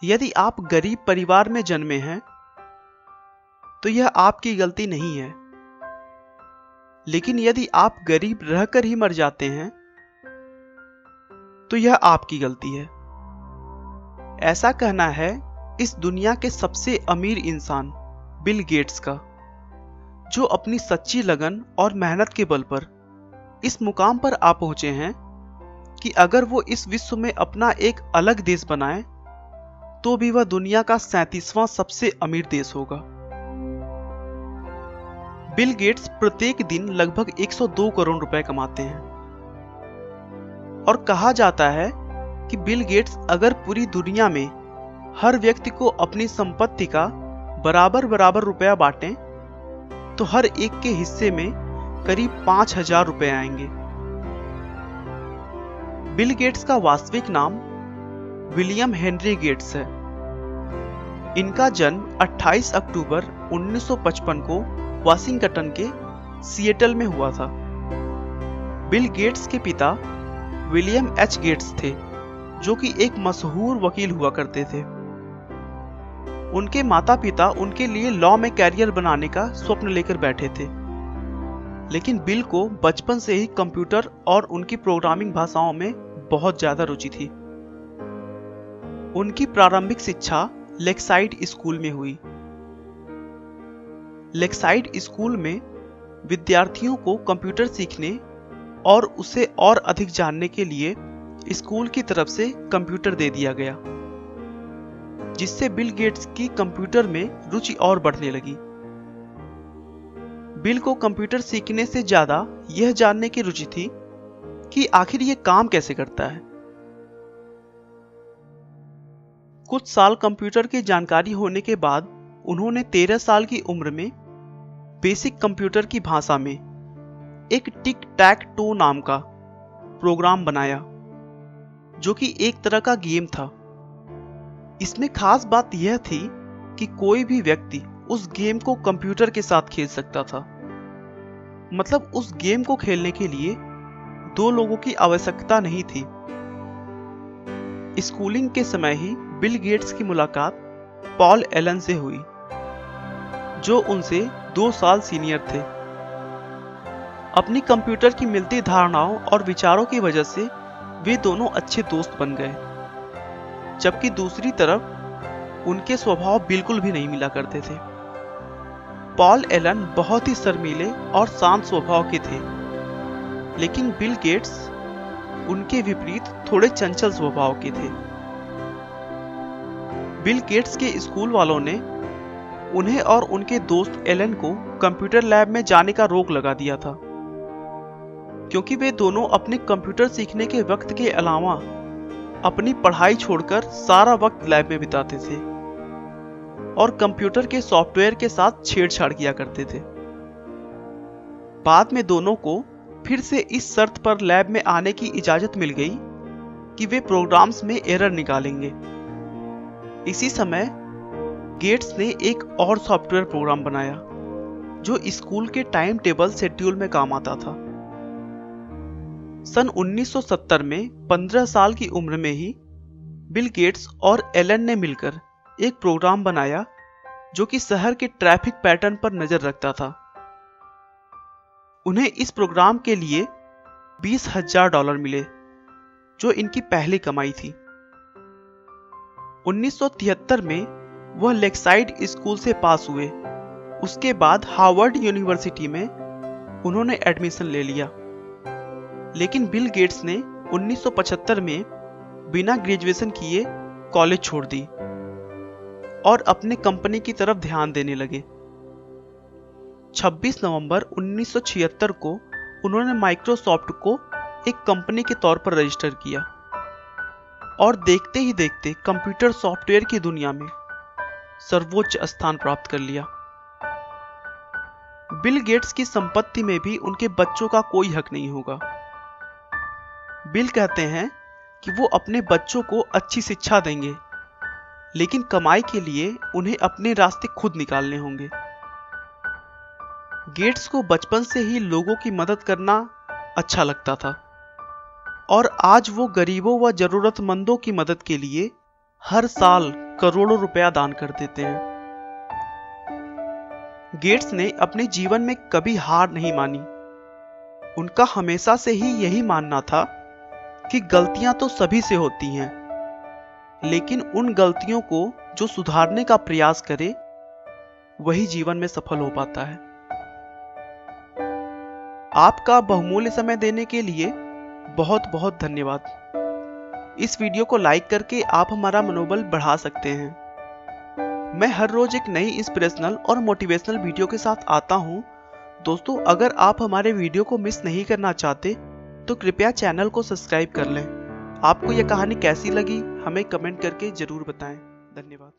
यदि आप गरीब परिवार में जन्मे हैं तो यह आपकी गलती नहीं है, लेकिन यदि आप गरीब रहकर ही मर जाते हैं तो यह आपकी गलती है। ऐसा कहना है इस दुनिया के सबसे अमीर इंसान बिल गेट्स का, जो अपनी सच्ची लगन और मेहनत के बल पर इस मुकाम पर आ पहुंचे हैं कि अगर वो इस विश्व में अपना एक अलग देश बनाए तो भी वह दुनिया का 37वां सबसे अमीर देश होगा। बिल गेट्स प्रत्येक दिन लगभग 102 करोड़ रुपए कमाते हैं और कहा जाता है कि बिल गेट्स अगर पूरी दुनिया में हर व्यक्ति को अपनी संपत्ति का बराबर बराबर रुपया बांटें तो हर एक के हिस्से में करीब 5,000 रुपए आएंगे। बिल गेट्स का वास्तविक नाम विलियम हेनरी गेट्स है। इनका जन्म 28 अक्टूबर 1955 को वाशिंगटन के सिएटल में हुआ था। बिल गेट्स के पिता विलियम एच गेट्स थे, जो कि एक मशहूर वकील हुआ करते थे। उनके माता पिता उनके लिए लॉ में कैरियर बनाने का स्वप्न लेकर बैठे थे, लेकिन बिल को बचपन से ही कंप्यूटर और उनकी प्रोग्रामिंग भाषाओं में बहुत ज्यादा रुचि थी। उनकी प्रारंभिक शिक्षा लेक्साइड स्कूल में हुई। लेक्साइड स्कूल में विद्यार्थियों को कंप्यूटर सीखने और उसे और अधिक जानने के लिए स्कूल की तरफ से कंप्यूटर दे दिया गया, जिससे बिल गेट्स की कंप्यूटर में रुचि और बढ़ने लगी। बिल को कंप्यूटर सीखने से ज्यादा यह जानने की रुचि थी कि आखिर यह काम कैसे करता है। कुछ साल कंप्यूटर की जानकारी होने के बाद उन्होंने 13 साल की उम्र में बेसिक कंप्यूटर की भाषा में एक टिक टैक टो नाम का प्रोग्राम बनाया, जो कि एक तरह का गेम था। इसमें खास बात यह थी कि कोई भी व्यक्ति उस गेम को कंप्यूटर के साथ खेल सकता था। मतलब उस गेम को खेलने के लिए 2 लोगों की आवश्यकता नहीं थी। स्कूलिंग के समय ही बिल गेट्स की मुलाकात पॉल एलन से हुई, जो उनसे 2 साल सीनियर थे। अपनी कंप्यूटर की मिलती धारणाओं और विचारों की वजह से वे दोनों अच्छे दोस्त बन गए, जबकि दूसरी तरफ उनके स्वभाव बिल्कुल भी नहीं मिला करते थे। पॉल एलन बहुत ही शर्मीले और शांत स्वभाव के थे, लेकिन बिल गेट्स उनके विपरीत थोड़े चंचल स्वभाव के थे। बिल गेट्स के स्कूल वालों ने उन्हें और उनके दोस्त एलन को कंप्यूटर लैब में जाने का रोक लगा दिया था, क्योंकि वे दोनों अपने कंप्यूटर सीखने के वक्त के अलावा अपनी पढ़ाई छोड़कर सारा वक्त लैब में बिताते थे और कंप्यूटर के सॉफ्टवेयर के साथ छेड़छाड़ किया करते थे। बाद में दोनों को फिर से इस शर्त पर लैब में आने की इजाजत मिल गई कि वे प्रोग्राम्स में एरर निकालेंगे। इसी समय गेट्स ने एक और सॉफ्टवेयर प्रोग्राम बनाया जो स्कूल के टाइम टेबल शेड्यूल में काम आता था। सन 1970 में 15 साल की उम्र में ही बिल गेट्स और एलन ने मिलकर एक प्रोग्राम बनाया जो कि शहर के ट्रैफिक पैटर्न पर नजर रखता था। उन्हें इस प्रोग्राम के लिए $20,000 मिले, जो इनकी पहली कमाई थी। 1973 में वह लेक्साइड स्कूल से पास हुए। उसके बाद हार्वर्ड यूनिवर्सिटी में उन्होंने एडमिशन ले लिया, लेकिन बिल गेट्स ने 1975 में बिना ग्रेजुएशन किए कॉलेज छोड़ दी और अपने कंपनी की तरफ ध्यान देने लगे। 26 नवंबर 1976 को उन्होंने माइक्रोसॉफ्ट को एक कंपनी के तौर पर रजिस्टर किया और देखते ही देखते कंप्यूटर सॉफ्टवेयर की दुनिया में सर्वोच्च स्थान प्राप्त कर लिया। बिल गेट्स की संपत्ति में भी उनके बच्चों का कोई हक नहीं होगा। बिल कहते हैं कि वो अपने बच्चों को अच्छी शिक्षा देंगे, लेकिन कमाई के लिए उन्हें अपने रास्ते खुद निकालने होंगे। गेट्स को बचपन से ही लोगों की मदद करना अच्छा लगता था और आज वो गरीबों व जरूरतमंदों की मदद के लिए हर साल करोड़ों रुपया दान कर देते हैं। गेट्स ने अपने जीवन में कभी हार नहीं मानी। उनका हमेशा से ही यही मानना था कि गलतियां तो सभी से होती हैं, लेकिन उन गलतियों को जो सुधारने का प्रयास करे वही जीवन में सफल हो पाता है। आपका बहुमूल्य समय देने के लिए बहुत बहुत धन्यवाद। इस वीडियो को लाइक करके आप हमारा मनोबल बढ़ा सकते हैं। मैं हर रोज एक नई इंस्पिरेशनल और मोटिवेशनल वीडियो के साथ आता हूं। दोस्तों, अगर आप हमारे वीडियो को मिस नहीं करना चाहते तो कृपया चैनल को सब्सक्राइब कर लें। आपको यह कहानी कैसी लगी हमें कमेंट करके जरूर बताएं। धन्यवाद।